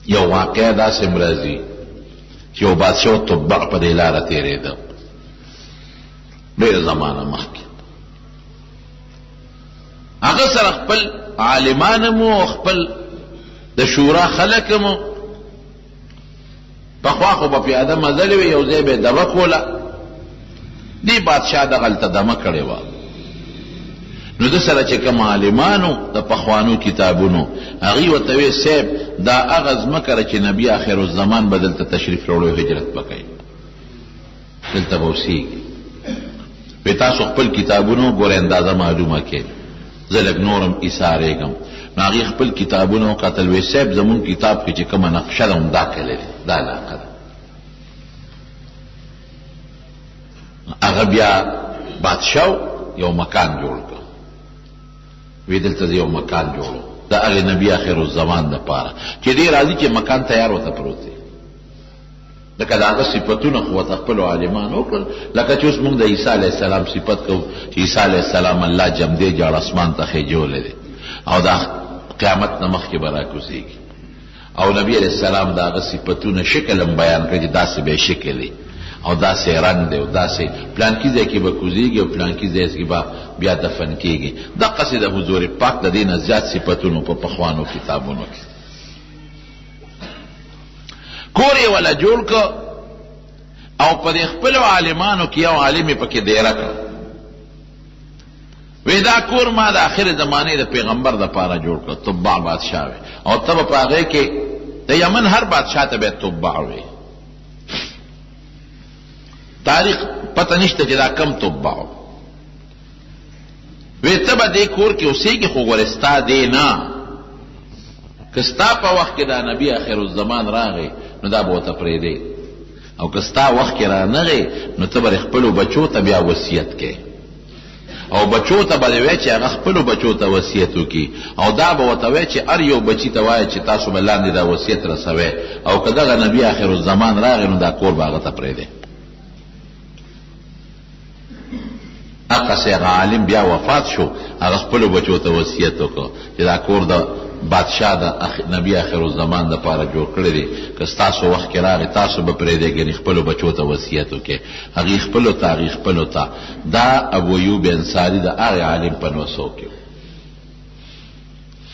یو واقعه داسې مرضی چې یو بادشاه تبع په دې لاره تېرېده ډېره زمانه مخکې. هغه سره خپل عالمان مو او خپل د شورا خلک مو پخوا خو به پیاده مزلې وي، یو ځای به یې دمه کوله. دې بادشاه دغلته دمه کړې وه. نو د سره چې کوم عالمانو د پخوانو کتابونو هغوی ورته ویې صاحب دا هغه ځمکه ده چې نبي آخر الزمان به دلته تشریف راوړی هجرت به کوي، دلته به اوسېږي. وی تاسو خپل کتابونو ګورئ اندازه معلومه کړئ، زه لږ نورم ایسارېږم. نو هغې خپل کتابونه وکتل، وی صاحب زمونږ کتاب کې چې کومه نقشه ده همدا کلی دی، دا علاقه ده. هغه بیا بادشاه یو مکان جوړ کړ، وی دلته یو مکان جوړو د هغې نبي آخر الزمان دپاره چې دی راځي چې مکان تیار ورته پروت دی. لکه د هغه صفتونه خو ورته خپلو عالمانو وکړل، لکه چې اوس موږ د عیسی علیه السلام صفت کوو چې عیسی علیه السلام الله جمدې جاړ اسمان ته خېجولی دی او دا قیامت نه مخکې به راکوزېږي. او نبي علیه السلام د هغه صفتونه شکل هم بیان کړي چې داسې به یې شکل دی او داسې رنګ دی او داسې پلانکي ځای کې به کوزېږي او پلانکي ځای کې به بیا دفن کېږي. دقسې د حضور پاک د دې نه زیات صفتونو په پخوانو کتابونو کې. کور یې وله جوړ کړ او په دې خپلو عالمانو کې یو عالم یې پکې دیره کړ. وی دا کور ما د آخر زمانې د پیغمبر دپاره جوړ کړ، تبع بادشاه وی او ته به په هغې کې د یمن هر بادشاه ته به تبع وی. تاریخ پته نشته چې دا کم تبع و. وی ته به دې کور کې اوسېږي، خو ګورې ستا دی نه، که ستا په وخت کې دا نبي آخر الزمان راغی نو دا به ورته پرېږدې، او که ستا وخت کې رانغی نو ته به خپلو بچو ته بیا وصیت کې، او بچو ته به دې وایې چې هغه خپلو بچو ته وصیت وکړي، او دا به ورته وایې چې هر یو بچي ته وایه چې تاسو به لاندې دا وصیت رسوئ، او که دغه نبي آخر الزمان راغی نو دا کور به هغه ته پرېږدې. اقصی عالم بیا وفات شو، هغه خپلو بچو ته وصیت وکړو چې دا کور د بادشاه د نبي آخر الزمان دپاره جوړ کړی دی، که ستاسو وخت کې راغی تاسو به پرېږدئ، ګنې خپلو بچو ته وصیت وکړئ. هغې خپلو ته هغې خپلو ته. دا ابو ایوب انصاري د هغې عالم په نوسو کې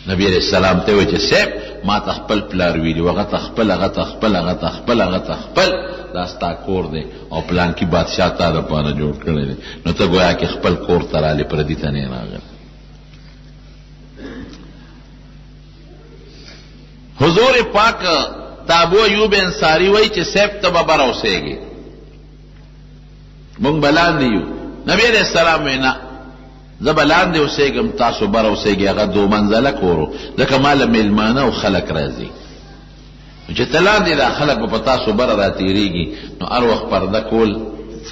نبي علیه السلام ته وایي چې صاحب ما ته خپل پلار ویلي و، هغه ته خپل، هغه ته خپل، هغه ته خپل، هغه ته خپل، دا ستا کور دی او پلانکي بادشاه تا دپاره جوړ کړی دی، نو ته ګویا کې خپل کور ته رالې، پردي ته نه راغلی. حضور پاک تا ابو ایوب انصاری وایي چې صاحب ته به بره اوسېږي، موږ به لاندې یو. نبي علیه السلام وایي نه، زه به لاندې اوسېږم، تاسو بره اوسېږئ. هغه دو منزله کور و، ځکه ما له میلمانه او خلک راځي، چې ته لاندې دا خلک به په تاسو بره راتېرېږي، نو هر وخت پرده کول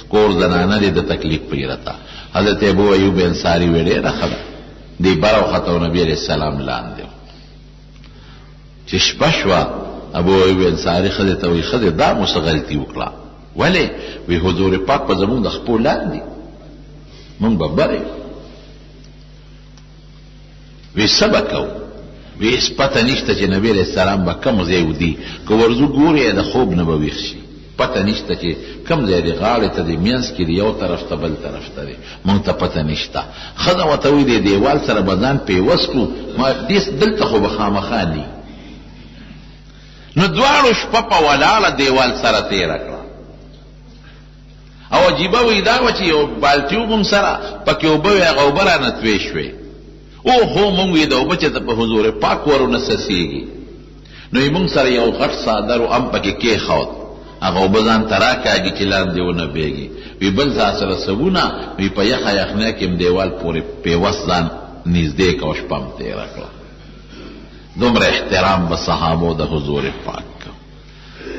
کور زنانه دی د تکلیف پیرته. حضرت ابو ایوب انصاری وایي ډېره ښه ده، دی بره وخته او نبي علیه السلام لاندې. چې شپه شوه ابو ایوب انصاري ښځې ته وایي ښځې دا مو څه غلطي وکړه؟ ولې؟ وی حضور پاک په زمونږ د خپو لاندې، مونږ به بره وی څه به کوو؟ وی هېڅ پته نشته چې نبي علیه السلام به کوم ځای ودي، که ورځو ګورې د خوب نه به ویښ شي، پته نشته چې کوم ځای دی، غاړې ته دی، منځ کې دی، یو طرف ته بل طرف ته دی، مونږ ته پته نشته. ښځه ورته وایي دی دیوال سره به ځان پیوس کړو، دلته خو به خامخا ني. نو دواړو شپه په ولاړه دیوال سره تېره کړه، او عجیبه وی دا وه چې یو بالټي و مونږ سره، پکې اوبه وې، هغه اوبه رانه توی شوې. اوهو مونږ وی د اوبه چې ته په حضور پاک ورونه څڅېږي، نو یې مونږ سره یو غټ څادر و هم پکې کېښود، هغه اوبه ځان ته راکاږي چې لاندې ونه بېږي. وی بل ځا سره سبونه، وی په یخه یخنۍ کې م دیوال پورې پیوس ځان نږدې که او شپه م تېره کړه. دومره احترام به صحابو د حضور پاک.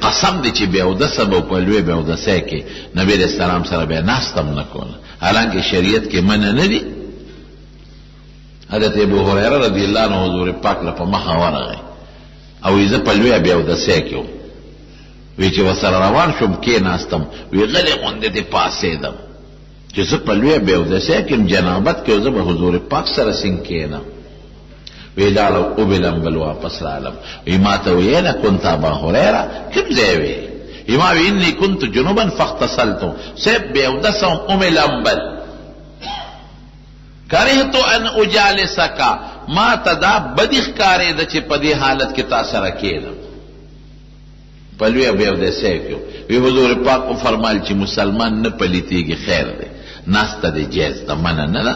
قسم دی چې بې اودسه به په لوی بې اودسۍ کې نبي علیه السلام سره به یې ناسته هم نه کوله، حالانکې شریعت کې منع نه دي. حضرت ابو هریره رضی الله عنه حضور پاک له په مخه ورغی او وی زه په لویه بې اودسۍ کې وم، وی چې ورسره روان شوم کېناستم، وی غلې غوندې دې پاڅېدم چې زه په لویه بې اودسۍ کې یم، جنابت کې زه به حضور پاک سره څنګه کېنم. ویلاړو وبلم بل واپس رالم وی ما ته ویله كنت ابا هريره کوم ځای وی ما وی انی كنت جنوبا فاغتسلت سب بیودسم املم بل کرهت ان اجالسک ما تدا بدیخ کاری د چې په دې حالت کې تاسو سره کېدم پلوی بیودسه کیو وی حضور پاک فرمایل چې مسلمان نه پلیتیږي خیر دی ناسته دی جایز ده منه نه ده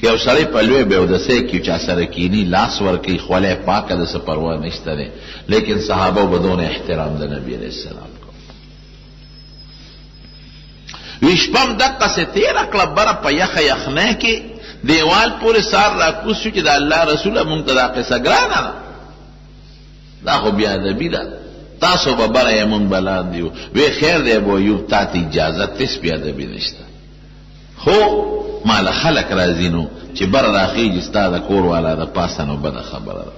که یو سړی پلوی بیودسه کیو چا سره کینی لاس ورکی خولای پاک د څه پروا نشته دی لیکن صحابه بدون احترام د نبی علیہ السلام کو ویشپم دقه سے تیرا کلب بره په یخ یخنه کې دیوال پورې سار را کوسو چې د الله رسول مونږ ته دا قصه ګرانه ده دا خو بیا ادبي ده تاسو به بره یې مونږ بلان دیو وی خیر دی ابو ایوب تا ته اجازه تس بیا ادبي نشته خو مال خلق راځي نو چې بر راخیږي ستا د کور والا د پاسه نو بده خبره ده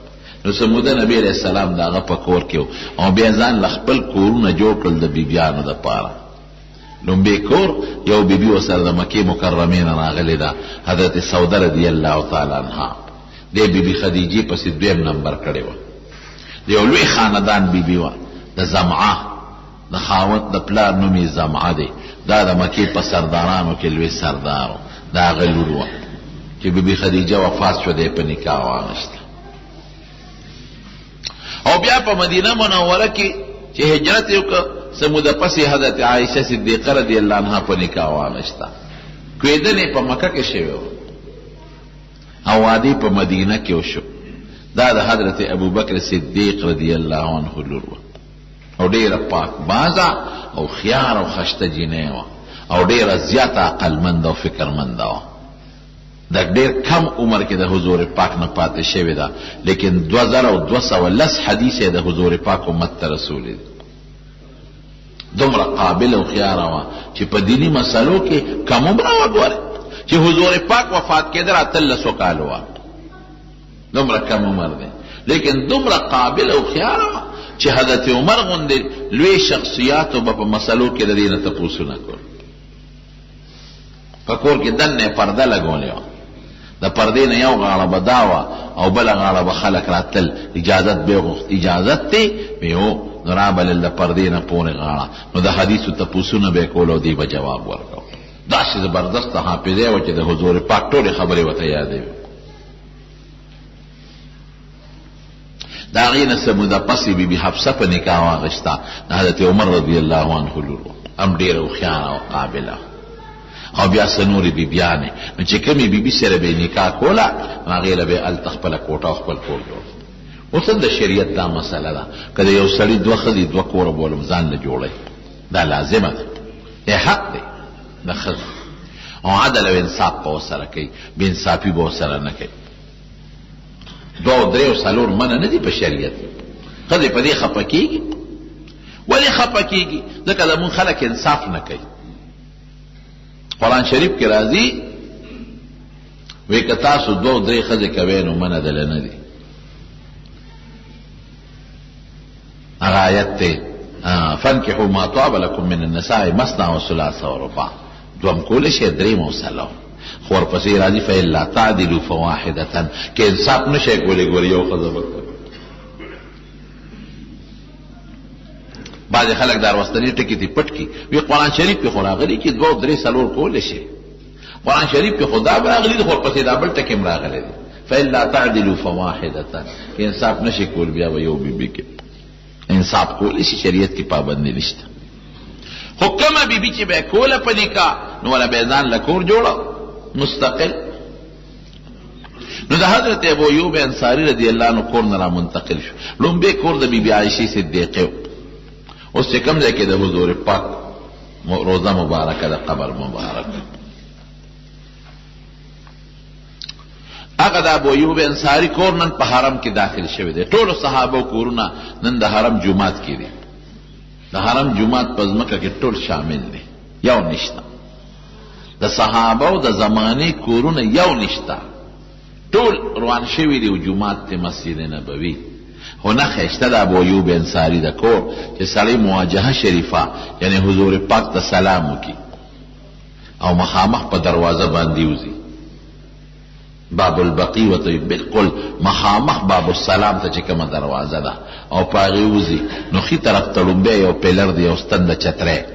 نو سموده نبی علیہ السلام داغه په کور کې او بیا ځان خپل کورونه جوړ کړل د بیبیانو د پاره لومبی کور یو بیبی وسره د مکه مکرمه نه راغلی ده حضرت سوده رضی الله تعالی عنها د بیبی خدیجه په دویم نمبر کړي و د یو لوی خاندان بیبی و د زمعه د خاوند د پلار نومي زمعه دی دا د مکه په سردارانو کې لوی سردارو دا غلور و چې بیبی خدیجه وفات شو د په نکاح واغشته او بیا په مدینه منوره کې چې هجرت وکړه سموده پسې حضرت عائشه صدیقه رضی الله عنها په نکاح واغشته کویدنې په مکه کې شوی او وادي په مدینه کې وشو دا د حضرت ابوبکر صدیق رضی الله عنه لور او ډیره پاک بازا او خيار او خشته جنې و او ډیره زیاته عقلمند او فکرمند و د ډیر کم عمر کې د حضور پاک نه پاتې شوی دا لیکن 2210 حدیث د حضور پاک امت ته رسول دي دومره قابل او خيار و چې په دینی مسلو کې کم عمر وګوره چې حضور پاک وفات کېدل اتل سو کال و دومره کم عمر دی لیکن دومره قابل او خيار و چې حضرت عمر غوندې لوی شخصیات او په مسلو کې د دینه تاسو نه کول په کور کې دنه پرده لګولې و د پردې نه یو غاړه بداوه او بل غاړه به خلک راتل اجازت به غوښت اجازت ته به نرابل د پردې نه پورې غاړه نو د حدیثو تاسو نه به کولو دی به جواب ورکاو دا شی زبردست حافظه و چې د حضور پاک ټول خبره وته یادې دا غینه سموده پسې بی حفصه په نکاح واغشتا حضرت عمر رضی الله عنه لور ام ډیر او خیانه او قابله او بیا سنوري بیبیانه نو چې کومي بیبي سره به نکاح کولا هغه له به ال تخپل کوټه خپل کور جوړ اوس د شریعت دا مسله ده کله یو سړی دوه خدي دوه کور بولم ځان له جوړي دا لازمه ده حق دی د خدای او عدل او انصاف په سره کوي بے انصافي به سره نه کوي دو درې او سلور منه نه دي په شریعت خدای په دې خپکیږي ولی خپکیږي ځکه د مون خلک انصاف نه کوي قرآن شریف کې راځي وی که تاسو دو درې خزه کوي نو منه دل نه دي هغه آیت ته فانكحوا ما طاب لكم من النساء مثنى وثلاث ورباع دوم کول شي درې مو سلام خور پسې راځي فإلا تعدلوا فواحدة کې انصاف نشي کولای ګور یو خزه وکړي بعض خلک دار واستنی ټکی دی پټ کی وی قرآن شریف په خراغلی کې دوه درې سلور کول شي قرآن شریف په خدا براغلی د خور پسې دابل ټکی مراغلی فإلا تعدلوا فواحدة کې انصاف نشي کول بیا یو بیبي کې انصاف کول شي شریعت کی پابندی نشته حکم بیبي چې به کوله په نکاح نو ولا به ځان لکور جوړو مستقل نو د حضرت ابو ایوب انصاری رضی الله عنه کور نه منتقل شو لومبه کور د بیبي عائشه صدیقه اوس چې کوم ځای کې د حضور پاک روزه مبارکه د قبر مبارک هغه د ابو ایوب انصاری کور نن په حرم کې داخل شوی دی ټول صحابه کورونه نن د حرم جمعات کې دي د حرم جمعات په ځمکه کې ټول شامل دي یو نشته د صحابه او د زمانه کورونه یو نشته ټول روان شوی دی جمعات ته مسجد نبوي هونه خشته د ابو ایوب انصاری د کور چې سړی مواجهه شریفه یعنی حضور پاک ته سلام وکي او مخامخ په دروازه باندې وزي باب البقی وته بالکل مخامخ باب السلام ته چې کومه دروازه ده او پاغي وزي نو خي طرف ته لومبه یو پیلر دی او ستند چتره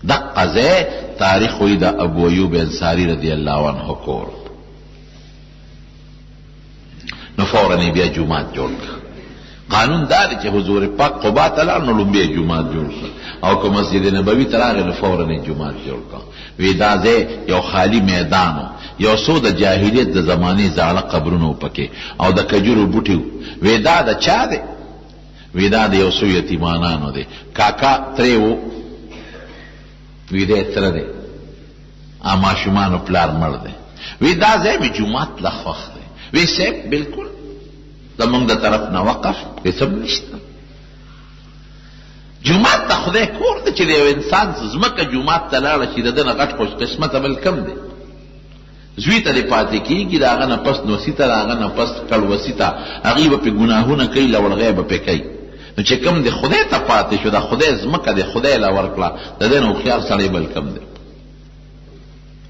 دقه ځای تاریخ وی د ابو ایوب انصاری رضی الله عنه کور نو فورا بیا جمعات جوړ قانون دار چې حضور پاک قباء تعالی نو لومبه جمعات جوړ او که مسجد نبوي تراغه نو فورا جمعات جوړ کا وی دا ځای یو خالی میدانو یو سو د جاهلیت د زمانه زاړه قبرونو پکې او د کجورو بوټیو ودا د چا دی ودا د یو سو یتیمانانو دی کاکا تریو ودا تر دی اما شومان پلار مړ دی ودا زې جمعات لخوخ دی وی سه بالکل د موږ د طرف نه وقف هیڅ نشته جمعات ته خدای کور دی چې یو انسان زمکه جمعات ته لاړ شي دغه غټ خوش قسمت بل کم دی زوی ته پاتې کیږي دا غنه پس نوسی ته دا غنه پس کلوسی ته هغه په ګناهونه کوي لور غیب په کوي نو چې کوم دی خدای ته پاتې شو دا خدای زمکه دی خدای لا ورکړه د دې نو خيار سړی بل کم دی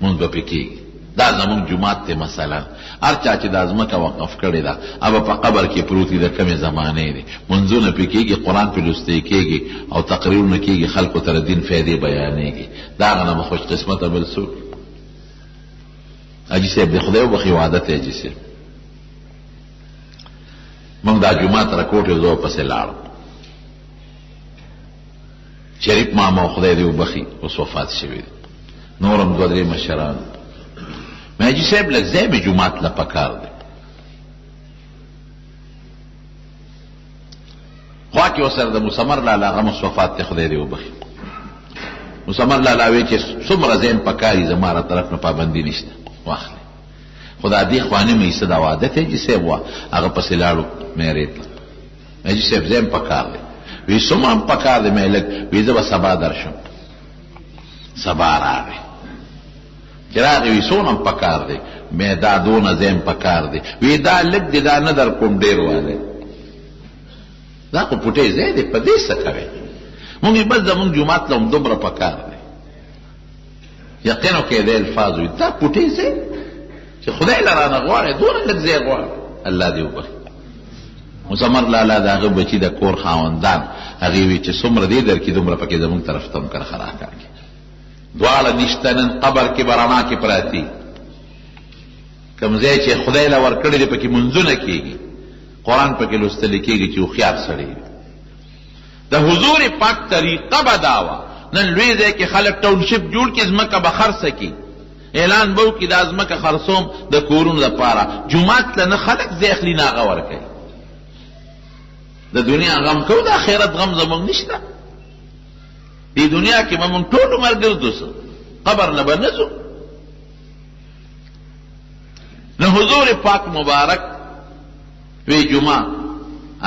مونږ په کیږي دا زموږ جمعات ته مثلا هر چا چې د ازمکه وقف کړی دا اب په قبر کې پروت دی د کومه زمانه دی منځونه په کېږي قران په لوستي کېږي او تقریرونه کېږي خلکو تر دین فائدې بیانېږي دا غنه خوش قسمت بل څوک اجي صاحب د خدای وبخي عادت اجي صاحب موږ دا جمعه تر کوټه زو پسې لاړ شریف ماما خدای دې وبخي او وفات شوی نورم دوه درې مشران مې اجي صاحب لږ ځای به جمعه لا پکار دی خو کې وسره د مسمر لاله غو وفات ته خدای دې وبخي مسمر لاله وی چې څومره زین پکاري زماره طرف نه پابندي نشته واخلي خدا دې خوانه مې صدا عادت ہے جسے وا هغه پسې لاړو مې ریت مې جسے زم پکار دی وی سومم پکار دی مې لګ وی زما سبا درشم سبا راغی چراغ وی سومم پکار دی مې دا دون زم پکار دی وی دا لګ دې دا نه در کوم ډیر واله دا کو پټه زیاده په دې څه کوي مونږ بس زمون جمعات لوم دومره پکار دی یقینو کې دې الفاظ وي دا پټه زی چې خدای لرانه غواړي دون لږ زی غواړي الله دې وبخي مسمر لاله داغه بچی د کور خاوندان هغه وی چې څومره دې در کې دومره پکې زمون طرف تم کر خرا کړي دواله نشتنن قبر کې برانا کې پراتی کوم ځای چې خدای لا ور کړی دې پکې منځونه کېږي قرآن پکې لوستل کېږي چې خيار سړی د حضور پاک طریقه بداوا نن لوی ځای کې خلک ټاونشپ جوړ کې زمکه بخر سکی اعلان بو کې د ازمکه خرصوم د کورونو لپاره جمعات له خلک ځخلی ناغه ور کوي د دنیا غم کو د آخرت غم زمون نشته د دنیا کې مون ټول مرګ دوس قبر نه بنځو نو حضور پاک مبارک وی جمعه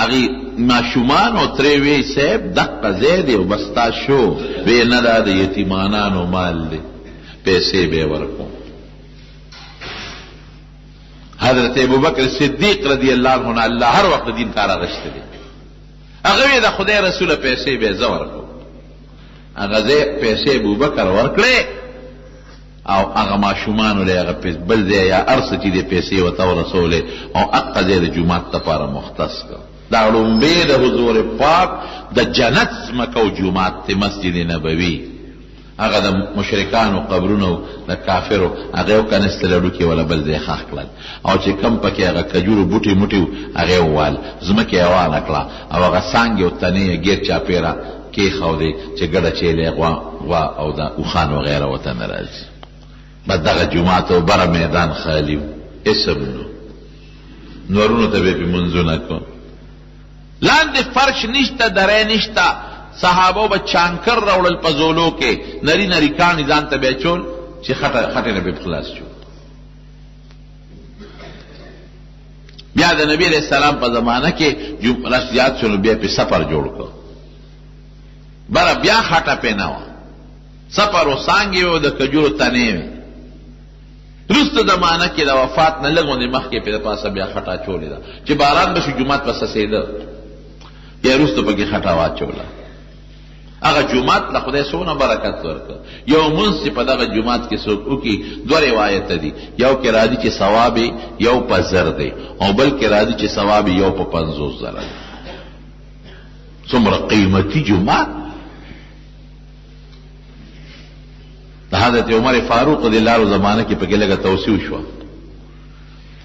اغي ماشومان او ترې وی صاحب دقه زید او بستا شو وی نه د یتیمانانو مال دی پیسې به ورکو حضرت ابوبکر صدیق رضی الله عنه الله هر وخت دین کار غشته دي هغه د خدای رسول پیسې به زور کو هغه زه پیسې ابوبکر ورکړي او هغه ماشومان له هغه بل ځای یا ارث چې د پیسې وته رسول او اقا زید جمعه لپاره مختص کو دا لومبه د حضور پاک د جنت مکو جمعه ته مسجد نبوي هغه د مشرکانو قبرونو د کافرو هغه کنستلړو کې ولا بل ځای خاخ کړل او چې کم پکې هغه کجورو بوټي موټي هغه وال زمکه روانه کړه او هغه څنګه او تنه غیر چا پیرا کې خو دې چې ګډه چیلې وا او دا وخان وغيرها وته ناراضي بعد دغه جمعه او بر میدان خالی اسم نورونو ته به منځونه کو لاندې فرش نشته درې نشته صحابه به چانکر راوړل پزولو کې نری نری کان ځان ته به چول چې خټه نه به خلاص شو بیا د نبی علیہ السلام په زمانہ کې رشدیات شنو بیا په سفر جوړ کو بر بیا خټه پېناو سفر وسانګي او د کجورو تنه رست زمانہ کې د وفات نه لګونې مخ کې په پاسه بیا خټه چولې ده چې باران به شو جمعه پس سیده بیا رست په کې خټه واچوله هغه جمعات له خدای څونه برکت ورکړ. یو منځ چې په دغه جمعات کې څوک وکړي دوه روایت دي، یو کې راځي چې ثواب یو په زر دی او بل کې راځي چې ثواب یو په 50 زره دی. څومره قیمتي جمعات. د حضرت عمر فاروق رضی الله عنه زمانه کې پکې لږه توسيع شو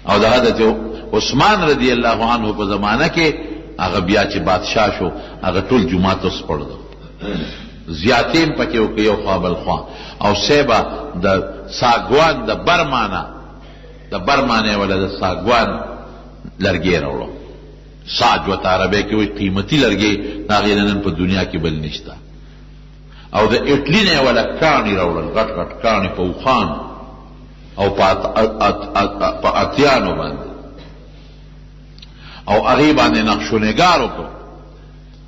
او د حضرت عثمان رضی الله عنه په زمانه کې هغه بیا چې بادشاہ شو هغه ټول جمعات اوس پړدو زیاتیم پکې وکړ یو خوا بل خوا او سیبا د ساګوان د برمانه ولا د ساګوان لرګي راوړو. ساج و عربی کې وي قیمتي لرګي هغه نن په دنیا کې بل نشته. او د اټلی نه ولا کانی راوړل غټ غټ کانی په وخان او په اتیانو باندې او هغه باندې نقشونګار وکړو.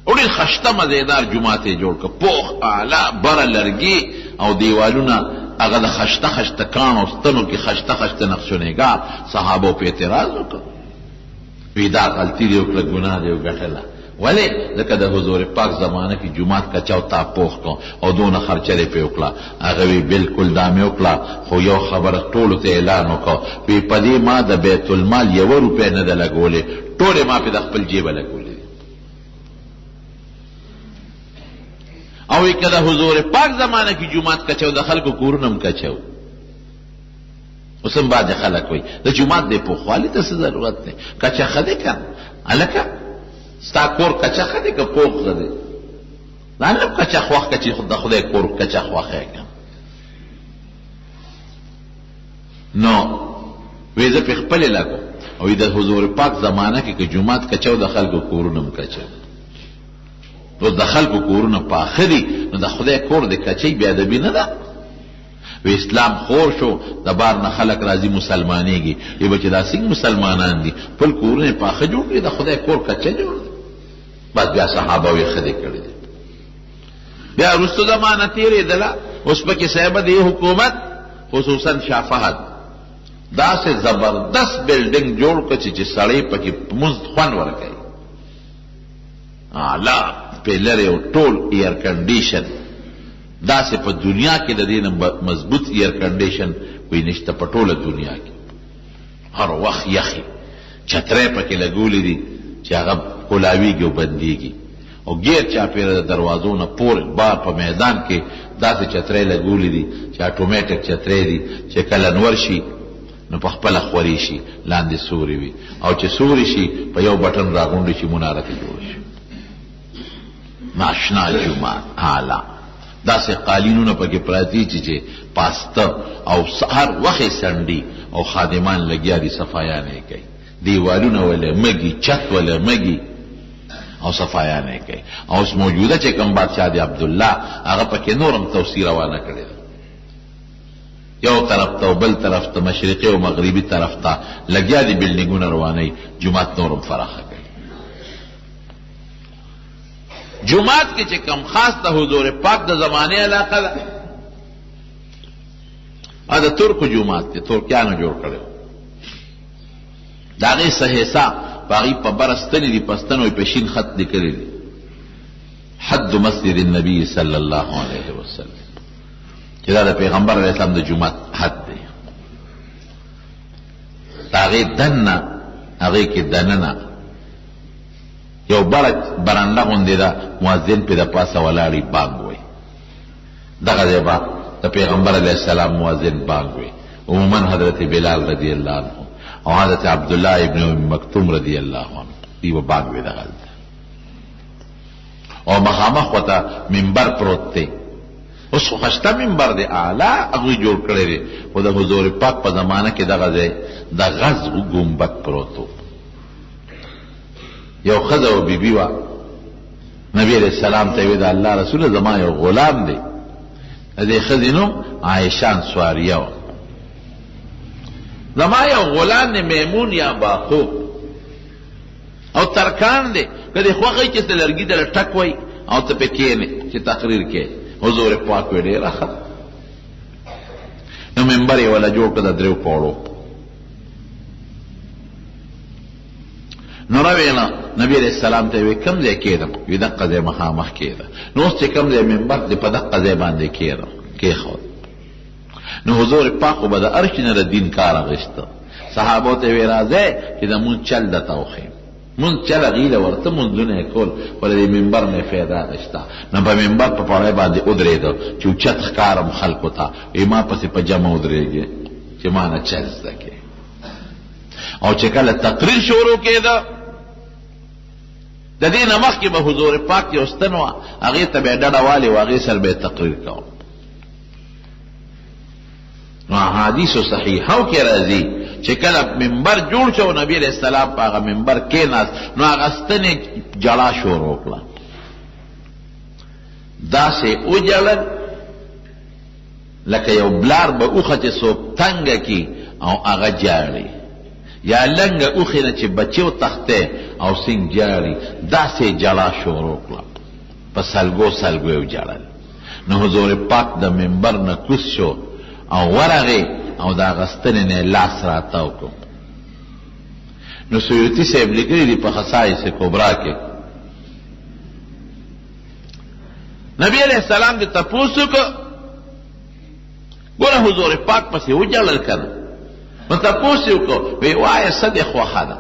اوري خشته مزیدار جمعاته جوړ ک پوخ اعلی بر لرګي او دیوالونه هغه د خشته کانو ستنو کې خشته نقشونګار. صحابه په اعتراض وکړ وی دا غلطی دی او ګناه دی او ګټله. ولی ځکه د حضور پاک زمانه کې جمعات کچاو تا پوخ کو او دونه خرچه لري په وکړه. هغه وی بالکل دامه وکړه خو یو خبره ټولو ته اعلان وکړ وی پدې ما د بیت المال 1 روپۍ نه د لګولې ټوله ما په خپل جیب لګولې. او کله حضور پاک زمانه کې جمعات کچاو د خلکو کورونم کچاو. اوسم بعد خلک وي د جمعات د پوخوالي ته ضرورت ده. کچا خدای کړه الکه ستا کور کچا خدای که پوخ غدي نه نه کچا خوخ کچي خدای کور کچا خوخه کړه نو وېزه په خپل لاګو او د حضور پاک زمانه کې جمعات کچاو د خلکو کورونم کچا نو د خلکو کورونه پاخري نو د خدای کور د کچي بیا د بینه ده. و اسلام خور شو د بار نه خلک راځي مسلمانېږي ای بچ دا څنګه مسلمانان دي خپل کورونه پاخه جوړ کړي د خدای کور کچا جوړ بس بیا صحابه وي خدای کړی دي. بیا رستو زمانه تیرې دله اوس پکې صاحب دی حکومت خصوصا شافعت دا سه زبردست بلډینګ جوړ کړي چې سړی پکې مزد خوان ورکړي اعلی په لری او ټول ایر کنډیشن. دا سه په دنیا کې د دې مضبوط ایر کنډیشن وي نشته په ټوله دنیا کې. هر وخت یخي چترې پکې لګولې دي چې هغه کولاویږي او بنديږي او غیر چا پیره د دروازو نه پور بار په میدان کې داسې چترې لګولې دي چې اتوماتیک چترې دي چې کله نور شي نو په خپل خوري شي لاندې سوري وي او چې سوري شي په یو بټن راغونډي شي مناره ته جوړ شي. ناشنا جمعه اعلی داسې قالینونه پکې پراتی چې پاسته او سحر وخت سنډي او خادمان لګیا دي صفایانه کوي دیوالونه ولا مګي چت ولا مګي او صفایانه کوي. او اس موجوده چې کوم بادشاہ دی عبد الله هغه پکې نورم توسير روانه کړی یو طرف ته بل طرف ته مشرقي او مغربي طرف ته لګیا دي بلډینګونه روانه جمعات نورم فراخه کوي. جمعات کې چې کم خاص ته حضور پاک د زمانه علاقه ده دا ترکو جمعات ته ترکیانو جوړ کړو. دا غي صحیحه باغی په برستنی دی پستنوی پشین خط لیکلی دی حد مسجد النبی صلی الله علیه وسلم چې دا د پیغمبر علیه السلام د جمعات حد دی. دا غي دنه هغه کې دننه یو برنده غوندې دا مؤذن په د پاسه ولاړی بانګ وای دغه دی با د پیغمبر علیه السلام مؤذن بانګ وای. عموما حضرت بلال رضی الله عنه او حضرت عبدالله ابن مکتوم رضی الله عنه دیو بانګ وای دغه او مخامخ وته منبر پروت دی. اوس خوشته منبر دی اعلی هغه جوړ کړی دی خو د حضور پاک په زمانه کې دغه دی د غز ګمبد پروتو. یو خزه او بیبي وا نبی علیہ السلام ته وی دا الله رسول زما یو غلام دی دې خزینو عائشان سواریه زما یو غلام نه میمون یا باخو او ترکان دی کله خوغی چې لرګي در ټک وای او ته پکې نه چې تقریر کې حضور پاک ویلې راخه نو منبر ولا جوړ کړه درو پوړو نو راوینا نبی علیہ السلام ته وی کم ځای کېدم وی دقه ځای مخامخ کېده نو اوس چې کم ځای منبر دی په دقه ځای باندې کېښود نو حضور پاک خو به د هر شي نه د دین کار اخیسته صحابو ته وی راځئ چې د مونځ چل درته وښیم مونځ چل هغې له ورته مونځونه یې کول ولې د منبر نه یې فایده اخیسته نو په منبر په پړی باندې ودرېده چې اوچت ښکارم خلکو ته وی ما پسې په جمع ودرېږي چې ما نه چل زده کړې او چې کله تقریر شروع کېده د دې نه مخکې به حضور پاک یو ستن وه هغې ته به یې ډډه والې و هغې سره به یې تقریر کوه نو احادیثو صحیحو کې راځي چې کله منبر جوړ شو نبی علیہ السلام په هغه منبر کېناست نو هغه ستنې جړا شروع کړه داسې وجړل لکه یو بلار به اوښه چې څوک تنګه کي او هغه جاړي یا لنګه اوښې نه چې بچي وتښتی او سینګ جاړي داسې جړا شروع کړه په سلګو سلګو یې وجړل نو حضور پاک د منبر نه کوز شو او ورغې او د هغه ستنې نه لاس راتاو کړو نو سیوطي صاحب لیکلي دي په خصائص کبرا کې نبی علیہ السلام دې تپوس وکړه ګوره حضور پاک پسې وجړل که نه نو تپوس یې وکړو وی وایه څه دې خوښه ده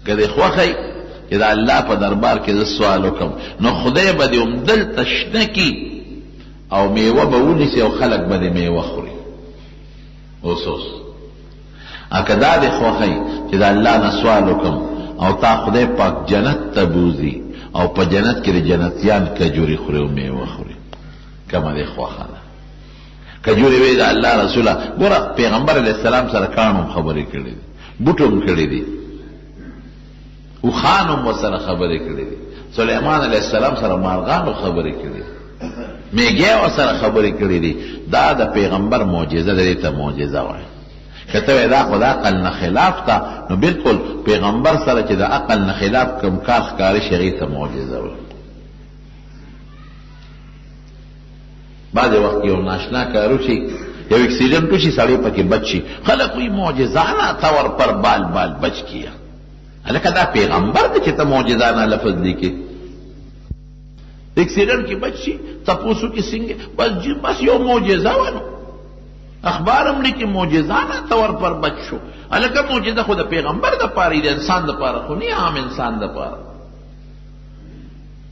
که دې خوښه یي چې د الله په دربار کې زه سوال وکړم نو خدای به دې همدلته شنه کي او میوه به ونیسي او خلک به دې میوه خوري اوس اکه دا دې خوښی چې د الله نه سوال وکړم او تا خدای پاک جنت ته بوځي او په جنت کې د جنتیان کجوري خوري او میوه خوري کومه دې خوښه ده کجوري وی د الله رسوله ګوره پیغمبر علیه السلام سره کاڼو خبرې کړې دي بوټو هم کړې دي اوښان هم ورسره خبرې کړې دي سلیمان علیه السلام سره مارغانو خبرې کړې دي میګیا ورسره خبرې کړې دي دا د پیغمبر معجزه ده دې ته معجزه وایي که ته دا خو د عقل نه خلاف ته نو بالکل پیغمبر سره چې د عقل نه خلاف کوم کار ښکاري شي هغې ته معجزه وایي بعضې وخت یو ناشنا کار وشي یو اکسیډنټ وشي سړی پکې بچ شي خلک وایي معجزانه طور پر بال بال بچ کیا هلکه دا پیغمبر دی چې ته معجزانه لفظ لیکې اکسیډنټ کې بچ شي تپوسو کې څنګه بس یو معجزه ونه اخبار هم لیکي معجزانه طور پر بچ شو هلکه معجزه خو د پیغمبر دپاره د انسان دپاره خو نه عام انسان دپاره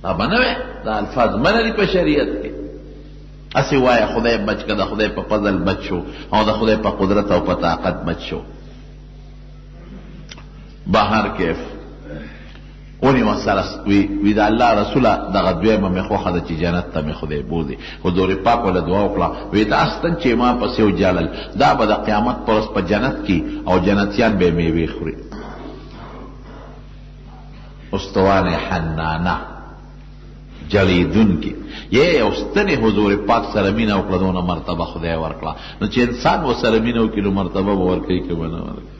دا به نه وی دا الفاظ منه دي په شریعت کې هسې وایه خدای بچ که د خدای په فضل بچ شو او د خدای په قدرت او په طاقت بچ شو بهر کیف ونیوه سره وی د الله رسوله دغه دویمه مې خوښه ده چې جنت ته مې خدای بوځي حضور پاک وله دعا وکړه وی دا ستن چې ما پسې وجړل دا به د قیامت پر ورځ په جنت کې او جنتیان به یې میوې خوري استوانه حنانه جلیدونکي یې یو ستنې حضور پاک سره مینه وکړه دونه مرتبه خدای ورکړه نو چې انسان ورسره مینه وکړي نو مرتبه به ورکوي که به نه ورکوي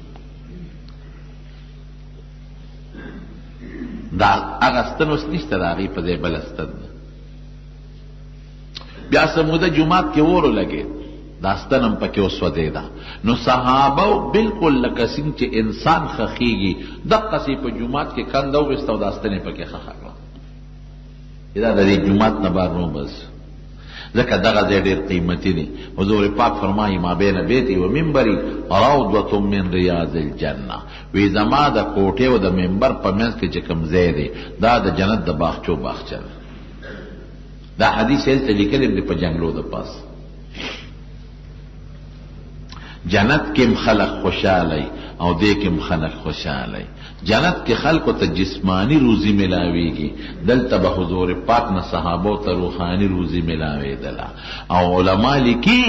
دا هغه ستن اوس نشته د هغې په ځای بله ستن ده بیا څه موده جومات کې اور ولګېد دا ستن هم پکې وسوځېده نو صحابه بالکل لکه څنګه چې انسان خښېږي دقسې په جومات کې کنده وویسته او دا ستنې پکې خښه کړه دا د دې جومات نه بار نو بس ځکه دغه ځای ډېر قیمتي دی حضور پاک فرمایي ما بین بیتي و منبري روضة من ریاض الجنه وی زما د کوټې او د منبر په منځ کې چې کوم ځای دی دا د جنت د باغچو باغچه ده دا حدیث هلته لیکلی دی په جنګلو د پاس جنت کې خلق خوشحالی او دې کې خلق خوشحالی جنت کې خلقو ته جسمانی روزی ملاویږي دلته به حضور پاک نه صحابو ته روحانی روزی ملاویدله او علما لیکي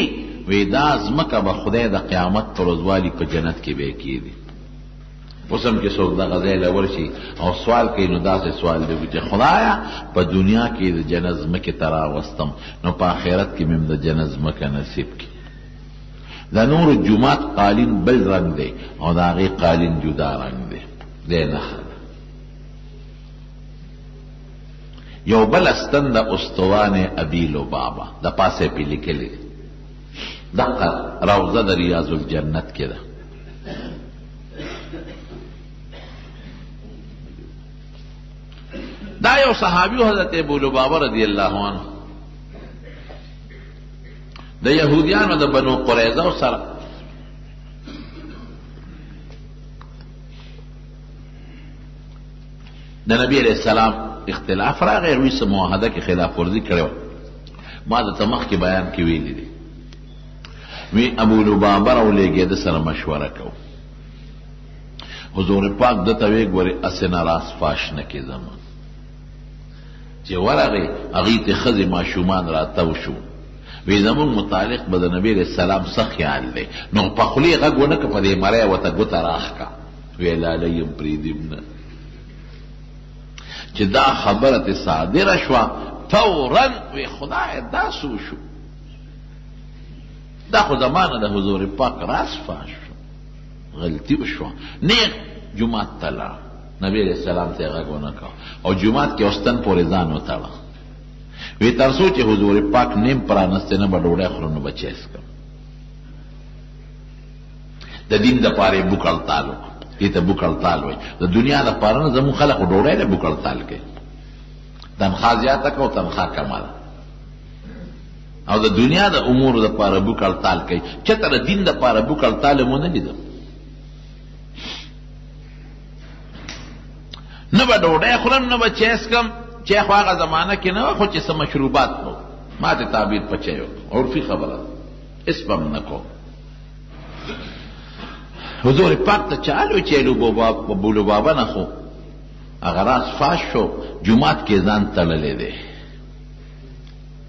وی دا ځمکه به خدای د قیامت پر ورځ والي په جنت کې به کېږي اوس هم چې څوک دغه ځای له ورشي او سوال کوي نو داسې سوال دی چې خدایه په دنیا کې د جنت ځمکې ته راوستم نو په آخرت کې مې د جنت ځمکه نصیب کړي د نور جومات قالین بل رنگ دی او د هغې قالین جدا رنگ دی دی نښه ده یو بل ستن د استوان ابي لبابه د پاسه پې لیکلي دقه روضه د ریاض الجنت کې ده یو صحابي حضرت ابو لبابه رضی الله عنه د يهوديانو د بنو قریظه سره د نبی علیہ السلام اختلاف راغی، روی سه معاهده کې خلاف ورزي کړو. ما د تمخ کې بیان کې ویلي دي، وی ابو لبابه راولېږي د سره مشوره کو. حضور پاک د توی ګوري اسنه راس فاش نه کې زمان چې ورغه هغه ته خزي ماشومان راتاو شو. وی زمون متعلق به د نبی علیہ السلام څخه خیال دی، نو په خلی غوونه کې په دې مړی وته ګوته راخکا ویل علیم پریدمنه چې دا خبره صادره شو فورا وی خدای دا سو شو. دا خو زمانه د حضور پاک راس فاش شو، غلطی وشو. نیغ جمعات تلا نبی علیہ السلام ته غوونه کا او جمعات کې اوستن پورې ځان وتاړه. وی ترسو چې حضور پاک نیم پرانسته نه بډوړې خورنو بچیس کړ. د دین د پاره بوکل تعلق دې ته بوکل تعلق وي. د دنیا د پاره نه زمو خلق ډوړې نه بوکل تعلق کوي، تنخواه زیاته کو تنخواه کمال، او د دنیا د امور د پاره بوکل تعلق کوي. چې تر دین د پاره بوکل تعلق مونږ نه لیدو، نه بډوړې خورم نه بچیس کم. چې خو هغه زمانہ کې نه خو چې سم مشروبات نو ما ته تعبیر پچایو عرفي خبره اسبم نکو. حضور پاک ته چالو چلو ابو لبابه نه خو هغه راس فاش شو، جمعات کې ځان تړلې ده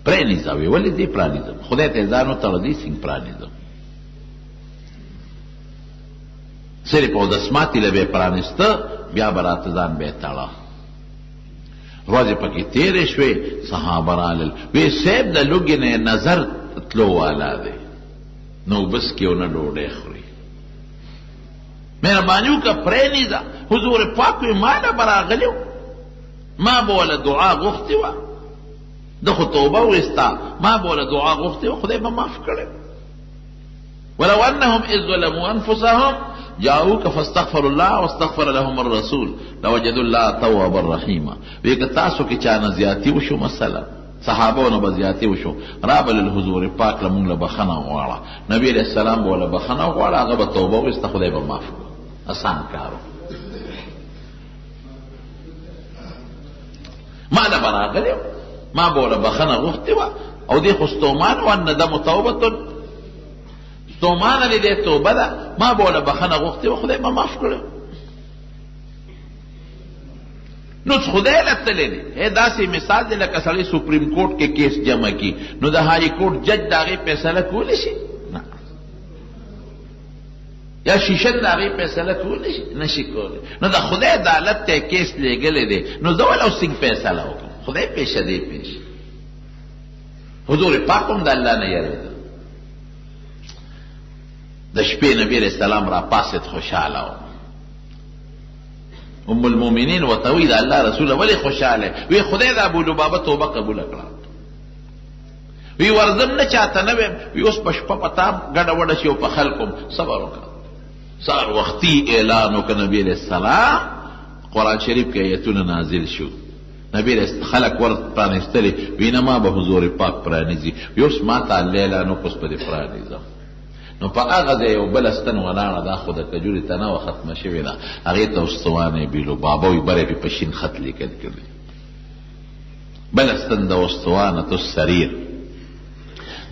پرانیزوي. ولې دې پرانیزم؟ خدای ته ځانو تړلې څنګه پرانیزم؟ صرف او د سماتی له به پرانیسته بیا برات ځان به تړه. روزه پکې تیرې شوې، صحابه رالل وی سیب د لوګي نه نظر تلو والا دی، نو بس کې ونه ډوډۍ خوري. مهربانیو کا پرېنیزا. حضور پاک وی مالا براغلیو، ما بوله دعا غوښتي وه، د خو توبه وستا، ما بوله دعا غوښتي وه، خدای به معاف کړی. ولو انهم اذ ظلموا انفسهم جاءوك فاستغفروا الله واستغفر لهم الرسول لوجدوا الله توابا رحيما. وی که تاسو کې چانه زیاتی وشو، مثلا صحابونو به زیاتی وشو، رابل الحضور پاک لمونږ له بخنه غواړه. نبی علیہ السلام بوله بخنه غواړه، هغه به توبه وسته، خدای به معاف کړي. آسان کارو. ما ده براغلی ما بوله بخنه غوښتي وه، او دې خو ستومان و الندم توبه، ستومانه دې توبه ده، ما بوله بخنه غوښتي وه، خدای به معاف کړي. نو خدای له تللی دی. داسې مثال دی لکه سړی سپریم کورټ کې کیس جمع کی، نو د هائی کورټ جج د هغې فیصله کولی شي؟ نه. یا شیشن د هغې فیصله کولی شي؟ نشي کولی. نو د خدای عدالت ته کیس لیږلی دی، نو زه ولې اوس څنګه فیصله وکړم؟ خدای پیشه دی پیش. حضور پاک هم د الله نه یېرېده. د شپې نبی علیہ السلام را پاسید خوشحاله و. ام المؤمنین ورته وی د الله رسوله ولې خوشحاله؟ وی خدای د ابو لبابه توبه قبوله کړه. وی ورځم نه چاته نه ویم، وی اوس په شپه په تا ګډه وډه شي او په خلکو صبر وکړه. سهار وختي اعلان وکړ نبی علیہ السلام، قرآن شریف کې آیتونه نازل شو. نبی علیہ خلک ور پرانیستلي، وی نه ما به حضور پاک پرانیزي. وی اوس ما ته الله اعلان وکړ، اوس په دې پرانیزم. نو په هغه ځای یو بل ستن ولاړه، دا خو د کجوري تنه ختمه شوې ده، هغې ته استوانه بیلو بابا وي بره پې په شین خط لیکل کړي. بل ستن د استوانه السریر،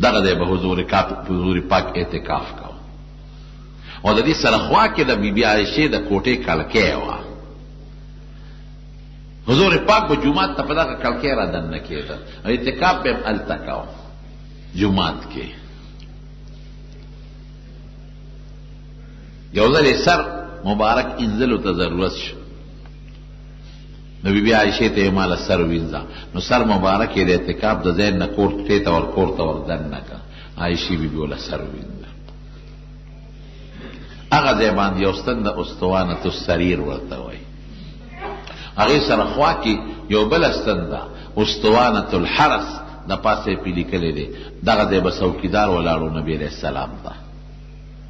دغه ځای به حضور پاک اعتکاف کوه. او د دې سره خوا کې د بیبي عایشې د کوټې کړکۍ وه. حضور پاک به جومات ته په دغه کړکۍ را دننه کېده، اعتکاف به یې هلته کوه جومات کې. یو ځل سر مبارک انزلو ته ضرورت شو، نو بی بی عائشې ته یې ماله سر وینځه، نو سر مبارک یې د اعتکاف د ځای نه کوټې ته کور ته ور دننه کړه. عایشې بی بي وله سر وینځه. هغه ځای باندې یو ستن د استوانة السریر ورته وایي. هغې سره خوا کې یو بله ستن ده استوانة الحرس، د پاسه یې پې لیکلی دی. دغه ځای به څوکیدار ولاړو نبي علیه السلام ته.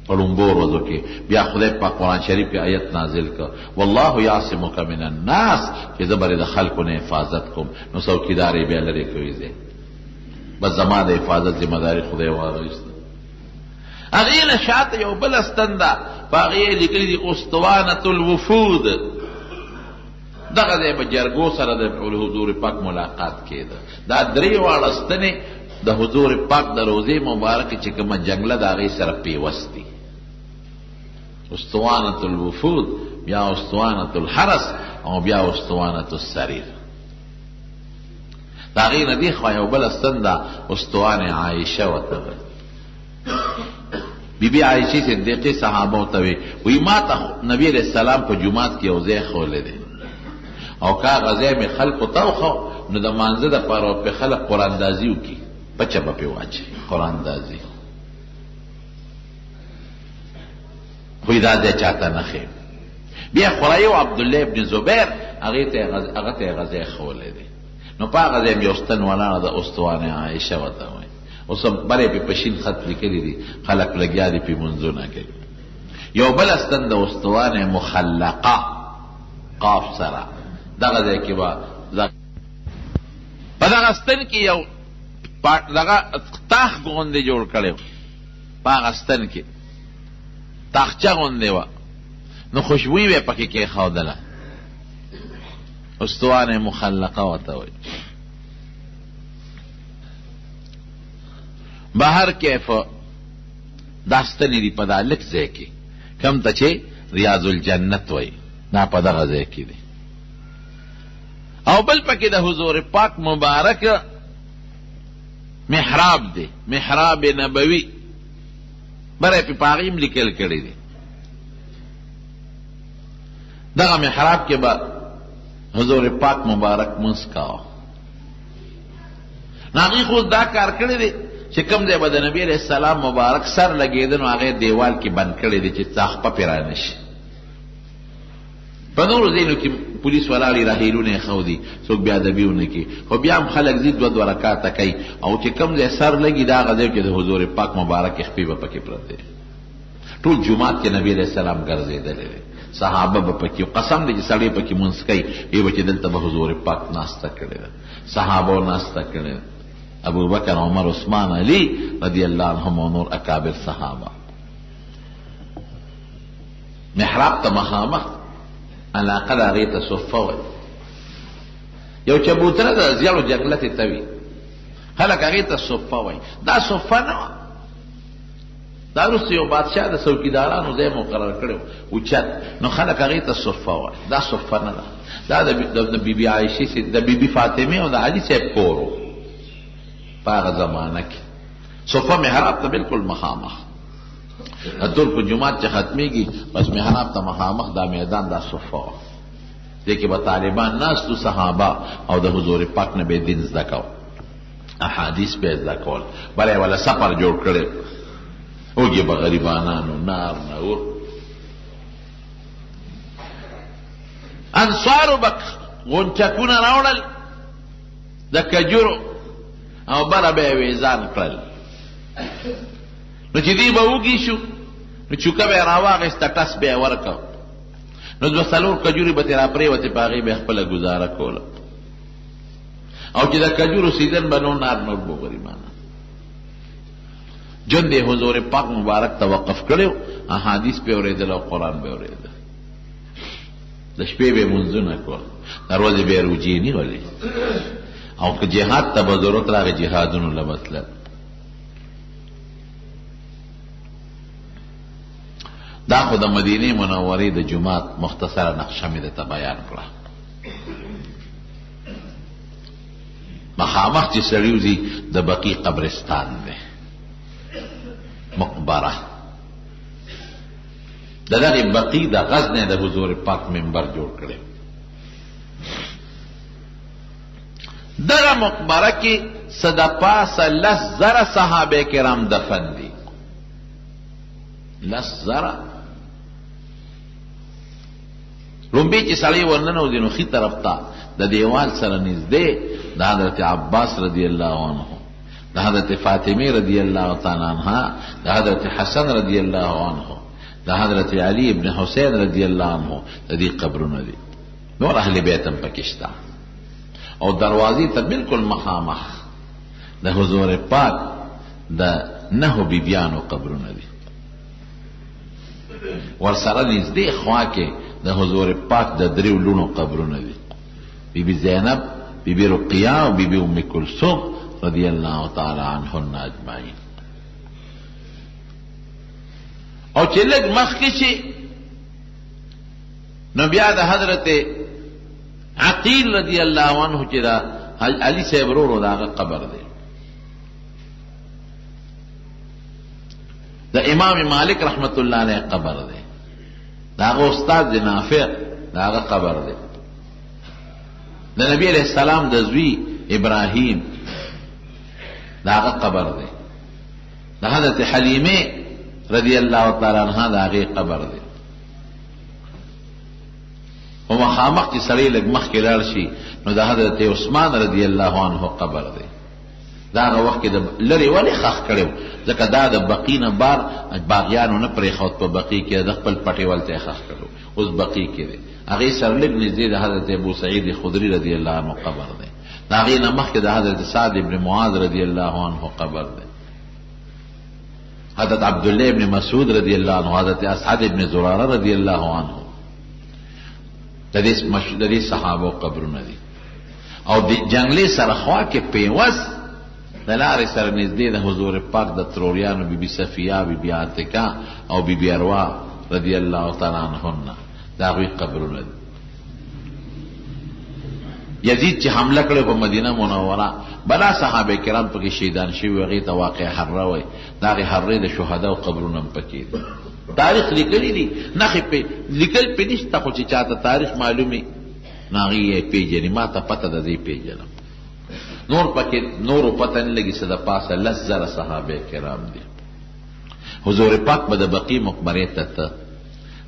په لومبو ورځو کې بیا خدای پاک قرآن شریف کې آیت نازل کړ والله یعصمک من الناس چې زه به د خلکو نه حفاظت کوم. نو څوکیدار یې بیا لرې کوي دی بس زما د حفاظت ذمہ داري خدای واخیسته. هغې نه شاته یو بل ستن ده په هغې یې لیکلي دي اسطوانة الوفود. دغه ځای په جرګو سره د حضور پاک ملاقات کېده. دا درې واړه ستنې د حضور پاک د روضې مبارکې چې کومه جنګله د هغې سره پیوست دي. اسطوانة الوفود، بیا اسطوانة الحرس، او بیا اسطوانة السریر. د هغې نه دې خوا یو بله ستن ده اسطوانې عایشه ورته وایي. بی بی عایشې صدیقې صحابه ورته وایي ما ته نبي علیه السلام په جومات کې یو ځای ښولی دی او که هغه ځای مې خلکو ته وښو نو د مانځه دپاره به پرې خلک قراندازي وکړي، پچه به پرې واچوي قراندازي. خو دا ځای چاته نه ښیم. بیا خورایي عبدالله ابن زبیر هغه ته یې هغه ځای ښولی دی. نو په هغه ځای م یو ستن ولاړه د اسطوانې عایشه ورته وایي. اوس هم بلې پې په شین خط لیکلي دي، خلک لګیا دي پې منځونه کوي. یو بل ستن د اسطوانې مخلقه قاف سره دغه ځای کې به په دغه ستن کې یو دغه تاخ غوندې جوړ کړی و. په هغه ستن کې تاخچه غوندې وه، نو خوشبویي به یې پکې کېښودله. اسطوانې مخلقه ورته وایي. بهر کیف دا ستنې دي په دا لږ ځای کې، کم ته چې ریاض الجنت وایي، دا په دغه ځای کې دی. او بل پکې د حضور پاک مبارک محراب دی، محراب نبوي، بره پې په هغې هم لیکل کړی دی. دغه محراب کې به حضور پاک مبارک منځ کاوه. نو هغې خو دا کار کړی دی چې کوم ځای به د نبي علیه السلام مبارک سر لګېده نو هغې دیوال کې بند کړی دی چې څاښپه پرې را نه شي. په نورو ځایونو کې پولیس ولاړې راهیلونه یې ښودي، څوک بې ادبي ونه کړي، خو بیا هم خلک ځي دوه رکاته کوي او چې کوم ځای سر لګي د هغه ځای کې د حضور پاک مبارک خپې به پکې پرته دی. ټول جومات کې نبي علیه السلام ګرځېدلی دی، صحابه به پکې، قسم دی چې سړی پکې مونځ کوي وی به چې دلته به حضور پاک ناسته کړې ده، صحابو ناسته کړې ده، ابو بکر عمر عثمان علی رضی الله عنهم و نور اکابر صحابه. محراب ته مخامخ علاقه د هغې ته صفه وایي. یو چبوتره د زیړو جنګلتې ته وي، خلک هغې ته صفه وایي. دا صفه نه وه، دا وروسته یو بادشاه د څوکیدارانو ځای مقرر کړی و اوچت، نو خلک هغې ته صفه وایي. دا صفه نه ده، دا د بی بی عایشې د بی بی فاطمې او د علي صاحب کور و په هغه زمانه کې. صفه محراب ته بالکل مخامخ، ټول په جومات چې ختمېږي بس محراب ته مخامخ دا میدان دا صفه وه. دې کې به طالبان ناستو صحابه او د حضور پاک نه به دین زده کو، احادیث به زده کول، بله یې والا سفر جوړ کړی اوږې به غریبانانو نار نور. انصارو به غونچکونه راوړل د کجورو او بره به یې ویزان کړل. نو چې دی به وږي شو نو چوکه به یې راواخېسته، ټس به یې ورکړ، نو دوه څلور کجورې به ترې راپرېوتې، په هغې به یې خپله ګزاره کوله. او چې د کجورو سیزن به نو نار نور به غریبانه. جون دی حضور پاک مبارک توقف کړی، احادیث به اورېدل او قرآن به اورېدل. د شپې به یې مونځونه کول، د ورځې به یې روجې نیولې، او که جهاد ته به ضرورت راغی جهادونو له به تلل. دا خو د مدینې منورې د جومات مختصره نقشه مې درته بیان کړه. مخامخ چې سړي وځي د بقي قبرستان دی، مقبره د دغې بقي د غزنې د حضور پاک منبر جوړ کړی. دغه مقبره کې څه د پاسه 10,000 صحابه کرام دفن دي. 10,000 لومبی چې سړی ورننوځي نو ښي طرف ته د دیوال سره نږدې د حضرت عباس رضی الله عنه د حضرت فاطمه رضی الله تعالی عنها، د حضرت حسن رضی الله عنه، د حضرت علی ابن حسین رضی الله عنه د دې قبرونه دي. نور اهل بیت هم پکشتا او دروازې ته بالکل مخامخ د حضور پاک د 9 بیبیانو قبرونه دي. ورسره نږدې خوا کې د حضور پاک د 3 لونو قبرونه دي، بیبي زینب، بیبي رقیہ او بیبي ام کلثوم رضی الله تعالی عنهن اجمعین. او چې لږ مخکې شي نو بیا د حضرت عقیل رضی الله عنه چې دا علی صاحب ورو داغه قبر دی، د امام مالک رحمت الله علیه قبر دی، داغه استاد دی نافع داغه قبر دی، د نبی علیہ السلام د زوی ابراهیم داغه قبر دی، د حضرت حلیمه رضی الله تعالی عنها داغه قبر دی. او مخامخ چې سړی لږ مخکې لاړ شي نو د حضرت عثمان رضی الله عنه قبر دی. داغه وخت کې د لری ولی خخ کړو ځکه دا د بقی نه بار باغیانو نه پرې خوت په بقی کې د خپل پټي ولته خخ کړو، اوس بقی کې دی. هغه سره لږ نږدې د حضرت ابو سعید خدری رضی الله عنه قبر دی. داغه نه مخکې د حضرت سعد ابن معاذ رضی الله عنه قبر دی. حضرت عبدالله ابن مسعود رضی اللہ عنہ، حضرت اسعد ابن زرارہ رضی اللہ عنہ د دې صحابه قبرونه دي. او د جنگلی سره خوا کې پیوس د لارې سره نږدې د حضور پاک د تروریانو بیبي صفیه، بیبي عاتکه او بیبي اروا رضی الله تعالی عنهن دا غوی قبرونه دي. یزید چې حمله کړې په مدینه منوره بلا صحابه کرام پکې شهیدان شوي، هغې ته واقع حره وایي. دا هغې حرې د شهدا او قبرونه هم پکې دي. تاریخ لیکلی دي، نښې پې لیکل پې نشته، خو چې چاته تاریخ معلومي نو هغې یې پېژني. ما ته پته ده زه یې پېژنم. نور پکې نورو پته نه لګي څه د پاسه 10,000 صحابه کرام دي. حضور پاک به د بقي مقبرې ته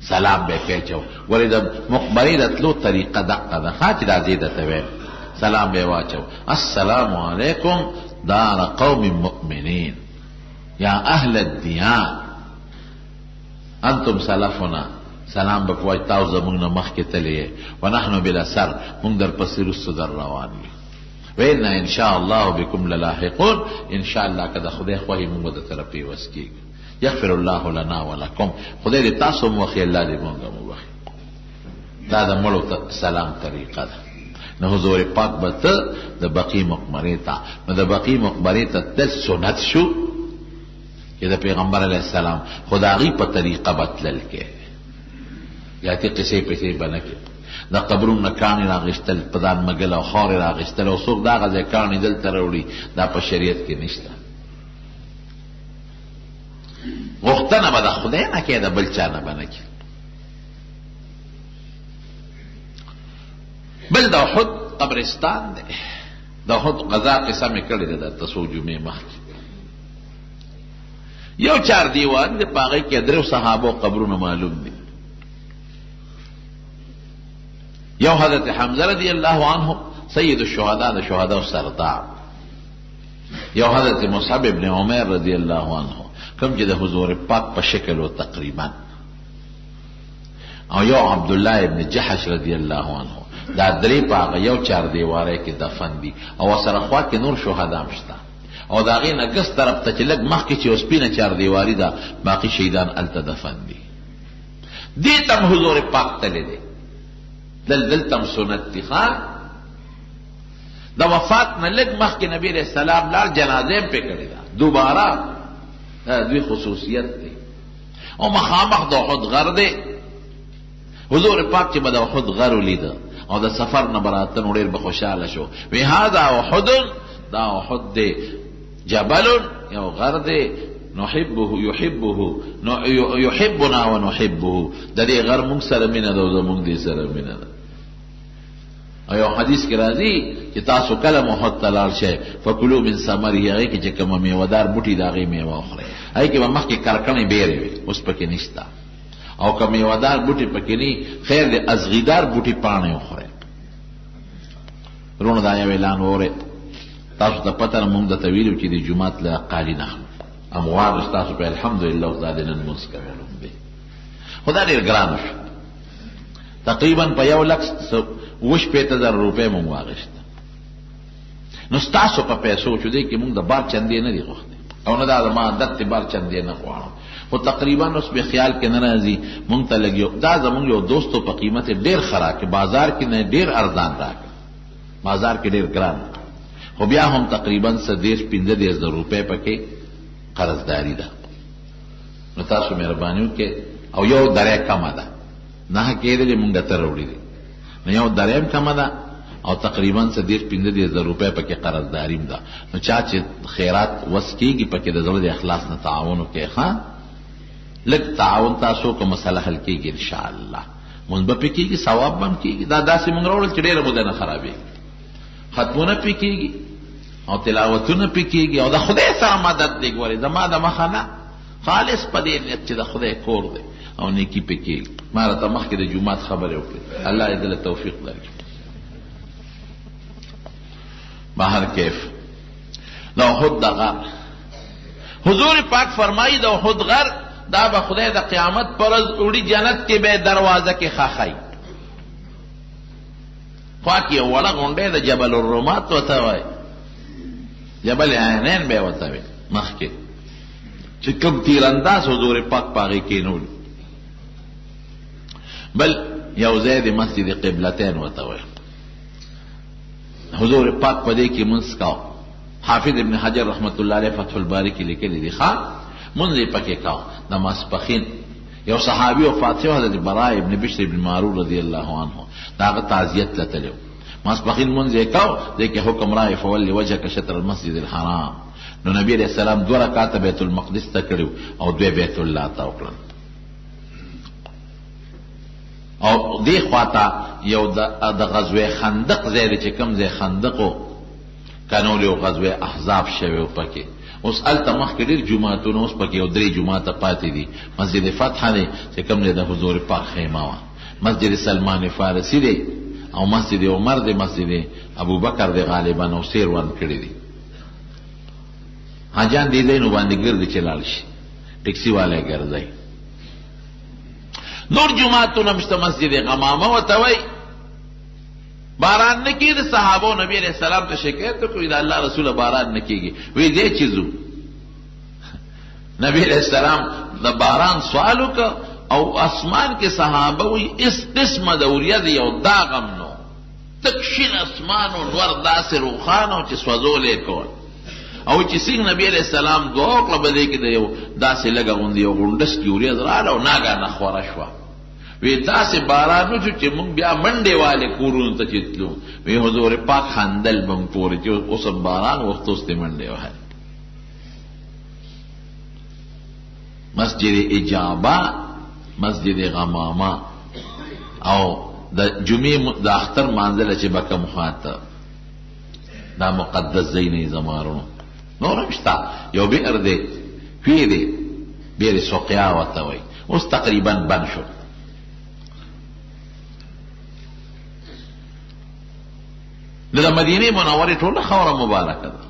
سلام به پیچو، ولې د مقبرې د تلو طریقه دقه ده. ښه چې دا ځای درته وایم سلام به واچو، السلام علیکم دار قوم مؤمنین یا اهل الدیار انتم سلفنا. سلام به کوی تاسو زمونږ نه مخکې تللی ونحن بالاثر، مونږ در پسې رستو در روان یو. وإنا ان شاء الله بكم للاحقون، ان شاء الله که د خدای خوښي مونږ د طرف پیوس کېږو. یغفر الله لنا ولکم، خدای دې تاسو هم وخی، الله دې مونږ هم وبخي. دا د مړو سلام طریقه ده. نو حضور پاک به ته د بقي مقبرې ته، نو د بقي مقبرې ته تل سنت شو چې د پیغمبر علیه السلام خو د هغې په طریقه به تلل کې یاتې قصې پیسې به نه کې. د قبرونو نه کاڼي راغېستل، په ځان مګل او خاورې راغېستل، او څوک دغه ځای کاڼي دلته راوړي، دا په شریعت کې نشته. غوښتنه به د خدای نه کې، د بل چا نه به نه کې. بل د احد قبرستان دی. د احد غزا قصه مې کړې ده درته څو جمعې مخکې. یو 4 دیوان دی، په هغې کې 3 صحابو قبرونه معلوم دي. یو حضرت حمزه رضی الله عنه سید الشهداء، د شهداء سردار. یو حضرت مصعب ابن عمر رضی الله عنه کوم چې د حضور پاک په شکل و تقریبا. او یو عبدالله ابن جحش رضی الله عنه. دا 3 په هغه یو 4 دیواره کې دفن دي، او سره خوا کې نور شهدا هم شته. او د هغې نه ګس طرف ته چې لږ مخکې چې اوسپینه 4 دیواري ده، باقي شهیدان هلته دفن دي. دې ته هم حضور پاک تللی دی، دلته هم سنت دي. د وفات نه لږ مخکې نبي علیه السلام لاړ، جنازه هم پې کړې ده دوباره. دوی خصوصیت دی. او مخامخ د احد غر دی. حضور پاک چې به د احد غر ولیده او د سفر نه براته نو ډېر به خوشحاله شو. وی هذا احد، دا احد دی، جبل یو غر دی، نحبه يحبنا ونحبه، د دې غر مونږ سره مینه ده او زمونږ دې سره مینه ده. او یو حدیث کې راځي چې تاسو کله احد ته لاړ شئ فکلوا من ثمره، هغې کې چې کومه میوهدار بوټي د هغې میوه وخورئ. هغې کې به مخکې کرکنې بیرې وي، اوس پکې نشته. او که میوهدار بوټي پکې نه، خیر دی ازغیدار بوټي پاڼې وخورئ. وروڼو دا یو اعلان وورئ، تاسو ته پته مونږ د تویلو چې د جمعات له قالی نه اموال تاسو په الحمدلله زادنن موږ کوو به خدای ډیر ګران شو تقریبا په 1,50,000 روپے مونږ واغشت نو تاسو په پیسو چې دې کې مونږ د بار چندې نه دی غوښته او نه دا ما دته بار چندې نه غواړم خو تقریبا اوس به خیال کې ناراضي مونږ ته لګیو دا زمونږ یو دوستو په قیمت ډیر خراب کې بازار کې نه ډیر ارزان راک بازار کې ډیر ګران خو بیا هم تقریبا 15,000 روپے پکې قرضداري ده نو تاسو مهرباني وکړئ او یو درې کم ده نه کېدل مونږ ته وروړي دي نو یو درې کم ده او تقریبا 15,000 روپے پکې قرضداریم ده نو چا چې خیرات وسکیږي پکې د زړه د اخلاص نه تعاون وکړي ښا لږ تعاون تاسو کوم مسله حل کیږي ان شاء الله مونږ به پکېږي ثواب هم کیږي دا داسې مونږ راوړل چې ډېره مده نه خرابېږي ختمونه پکېږي او تلاوتونه پکېږي او د خدای سره مدد دی ګورې زما د مخه نه خالص په دې نیت چې د خدای کور دی او نیکی پکېږي ما راته مخکې د جومات خبرې وکړې الله دې له توفیق درکړي بهر کیف د احد د غر حضور پاک فرمایي د احد غر دا به خدای د قیامت پر ورځ وړي جنت کې به دروازه کې خاخای خوا کې وړه غونډه د جبل الرومات وته وای جبل عینین به وته وي مخکې چې کوم تیرانداز حضور پاک پاغي کې نول بل یو ځای د مسجد قبلتین وته وای حضور پاک په دې کې منځ کاو حافظ ابن حجر رحمت الله علیه فتح الباری کې لیکلي دي ښا منځ پکې کاو د ماسپخین یو صحابي وفات شو حضرت براء ابن بشر ابن معرور رضی الله عنه داغه تعزیت لتلو ماسپخین منځ کاو دغه حکم راي فول وجهك شطر المسجد الحرام نو نبی علیہ السلام 2 رکعات بیت المقدس ته کړو او 2 بیت الله ته وکړل او دی خواته یو د غزوه خندق زیاده چې کوم ځای خندقو کانو له غزوه احزاب شوی پکې اوس الته مخکې ډېر جمعهتون اوس پکې یو 3 جمعه پاتې دي مسجد فتح دی چې کوم له د حضور پاک خیمه وا مسجد سلمان فارسی دی او مسجد عمر دی مسجد ابوبکر دی غالبا او سیر ون کړی دی حاجان دی نو باندې ګرځي چلال شي ټیکسي والے ګرځي نور جمعهتون مشته مسجد غمامه وتوي باران نکی د صحابو نبی علیہ السلام ته شکایت کوي دا الله رسول باران نکیږي وی دې چیزو نبی علیہ السلام د باران سوالو کا او اسمان کې صحابه وی اس قسم د اوریه دی او داغم نو تکشین اسمان او ور داسې روخانو چې سوځولې کول او چې څنګه نبی علیہ السلام دوه کله بده کې دی داسې لګا غوندي او غونډس کې اوریه زراله او ناګه نخوره شو وی داسې بارانو چې مونږ بیا منډه والے کورونو ته چتلو وی حضور پاک خندل بم پورې چې اوس باران وخت اوس ته منډه وای مسجد اجابه مسجد غمامه او د جمعې د اختر منزله چې بکه مخاطه دا مقدس زینې زمارونو نور مشتا یو بئر دی فی دی بئر سقیا وته وای اوس تقریبا بند شو د مدینه منوره ټوله خوره مبارکه ده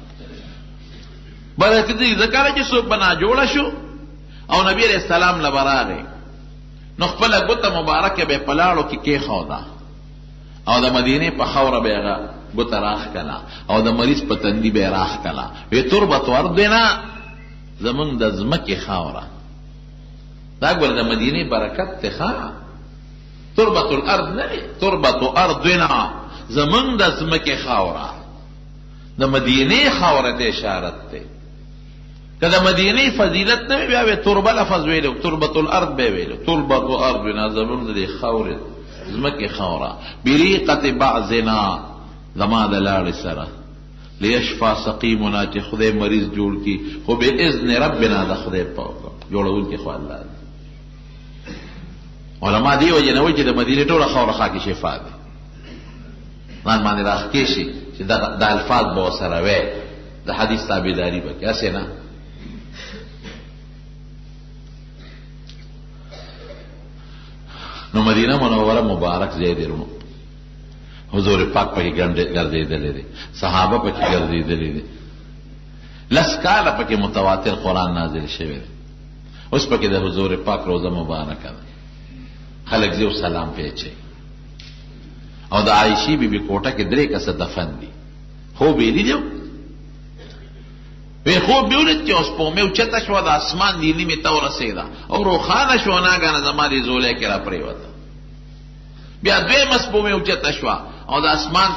برکت دې ذکر چې څوک بنا جوړ شو او نبی علیہ السلام لبراغه نو خپل ګوته مبارکه به پلاړو کې خودا او د مدینه په خوره به ګوته راخ کلا او د مریض په تندي به راخ کلا وی تربت وردنا زمون د زمکه خوره دا ګور د مدینه برکت ته ښا تربت الارض نه تربت ارضنا زمون د زمکه خوره د مدینه خوره ته اشاره ده کله مدینه فضیلت نه بیا به تربه لفظ ویلو تربت الارض به ویلو تربت ارضنا زمون د خوره زمکه خوره بریقه بعضنا زما د لاړ سره لیشفا سقیمنا چې خدای مریض جوړ کی خو به اذن ربنا د خدای پاک جوړول کې خو الله علماء دی وجه نه وي چې د مدینه ټوله خوره خاکې شفا ده مان باندې راخې شي چې د الفاظ به سره وي د حدیث تابعداري به کې اسه نه نو مدینه منوره مبارک ځای دی ورو حضور پاک پکې ګرځېدلی دی، صحابه پکې ګرځېدلی دی، 10 کاله پکې متواتر قرآن نازل شوی دی. اوس پکې د حضور پاک روزه مبارکه ده، خلک ځي او سلام پې اچوي. او د عایشې بیبي کوټه کې 3 کسه دفن دي. خوب یې لیدو؟ وی خوب یې ولید چې اوس سپومې اوچته شوه، د اسمان نیلي مې ته ورسېده او روښانه شوه، ناګانه زما دې زولی کې را پرېوته. بیا دویمه سپومې اوچته شوه او د اسمان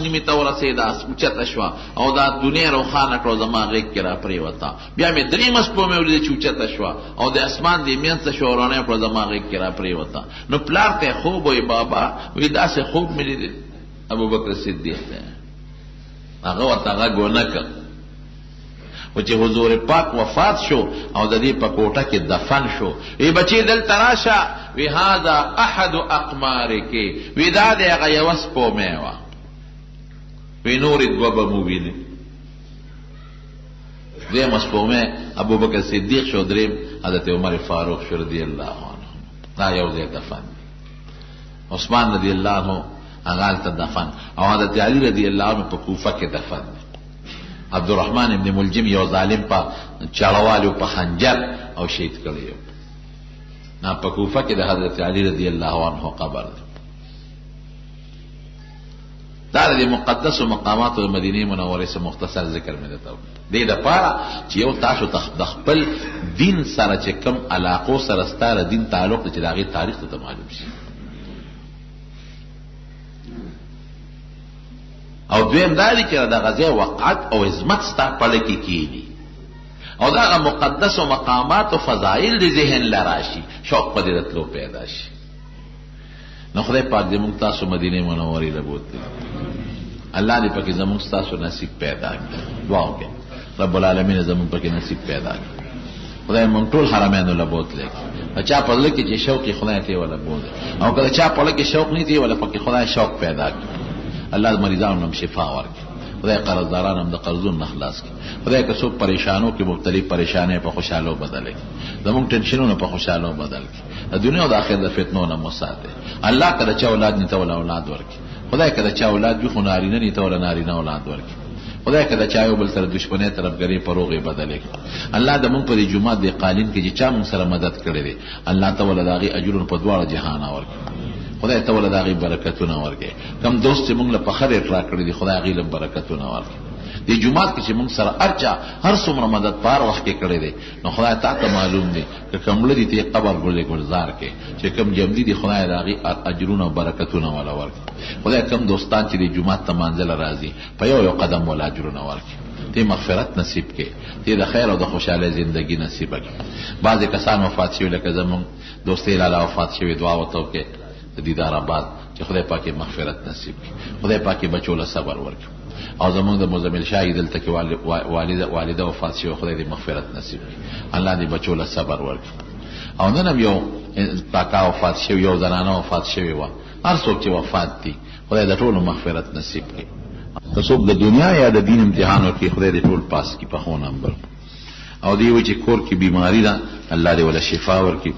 نیمې ته ورسېده، اوچته شوه او دا دنیا روښانه کړه زما غېږ کې را پرېوته. بیا مې 3مه سپومې ولیده چې اوچته شوه او د اسمان دې منځ ته شوه، رڼا کړه زما غېږ کې را پرېوته. نو پلار ته خوب وی بابا وی داسې خوب مې لیدل. ابوبکر صدیق ته هغه ورته غږ ونه کړ. و چې حضور پاک وفات شو او د دې په کوټه کې دفن شو، وی بچی دلته راشه، وی هذا احد اقمارک، وی دا د هغه یوه سپومې وه، وی نورې 2 به مو ویني. دویمه سپومې ابوبکر صدیق شو، دریم حضرت عمر فاروق شو رضی الله عنه، دا یو ځای دفن. عثمان رضی الله عنه هغه هلته دفن او حضرت علی رضی الله عنه په کوفه کې دفن. عبدالرحمن ابن ملجم یو ظالم په چاړوالو په خنجر او شهید کړی. نا په کوفه کې د حضرت علی رضی الله عنه قبر دی. دا د مقدس مقامات د مدینه منوره سره مختصر ذکر مې درته وکړ. دې دپاره چې یو تاسو د خپل دین سره چې کوم علاقو سره ستاره دین تعلق دی چې د هغې تاریخ ته معلوم شي. او دویم دا دی چې د غزې وقعت او عظمت ستا پړه کې کېږي او دا مقدس و مقامات و فضائل د ذهن لراشي، شوق په دې راتلو پیدا شي. نو خدای پاک دې موږ تاسو مدینه منورې له بوتلي، الله دې پکې زموږ ستاسو نصیب پیدا کړي. دعا وکړئ رب العالمین زموږ پکې نصیب پیدا کړي. خدای موږ ټول حرمینو له بوتلي، چا په زړه کې چې شوق یې خدای ته ولا بوتلي، او کله چا په زړه کې شوق نه دی ولا پکې خدای شوق پیدا کړي. الله مریضانو هم شفا ورکړي، خدای قرضداران هم د قرضونو نه خلاص کړي. خدای که څوک پریشانو کې مختلف پریشانې په خوشحالو بدل کړي، زموږ ټینشنونه په خوشحالو بدل کړي، د دنیا او د آخرت د فتنو نه مو ساتي. الله که د چا اولاد نه ته ولا اولاد ورکړي، خدای که د چا اولاد وي خو نارینه نه ته ولا نارینه اولاد ورکړي، خدای که د چا یو بل سره دشمنۍ طرفګرۍ په روغې بدلې کړي. الله د موږ په دې جومات د قالین کې چې چا موږ سره مدد کړی دی، الله ته ولا د هغې اجرونه په دواړه جهانه ورکړي. خدای ته ولا د هغې برکتونه ورکړي. کم دوست چې موږ له په ښه ریټ راکړی دی، خدای هغې له برکتونه ورکړي. دې جومات کې چې موږ سره هر څومره مدد په هر وخت کې کړی دی، نو خدای تا ته معلوم دی که کوم مړه دي ته یې قبر ګلزار کې، چې کوم جمدي دي خدای د هغې اجرونه او برکتونه ولا ورکړي. خدای کم دوستان چې دې جومات ته مانځله راځي په یو قدم ولا اجرونه ورکړي. ته مغفرت نصیب کې، ته د خیر او د خوشحالۍ زندگی نصیب کړي. بعضې کسان وفات شوي لکه زموږ دوستې لاله وفات شوي، دعا ورته وکړئ د دیدار آباد چې خدای پاک یې مغفرت نصیب کړي، خدای پاک یې بچو له صبر ورکړي. او زمونږ د مزمل شاه دلته کې والده وفات شوی، خدای دې مغفرت نصیب کړي، الله دې بچو له صبر ورکړي. او نن هم یو کاکا وفات شوی، یو زنانه وفات شوی وه. هر څوک چې وفات دي خدای د ټولو مغفرت نصیب کړي. که څوک د دنیا یا د دین امتحان ورکړي، خدای دې ټول پاس کړي په ښو نمبر. او دې وایي چې کور کې بیماري ده، الله دې ولا شفا ورکړي.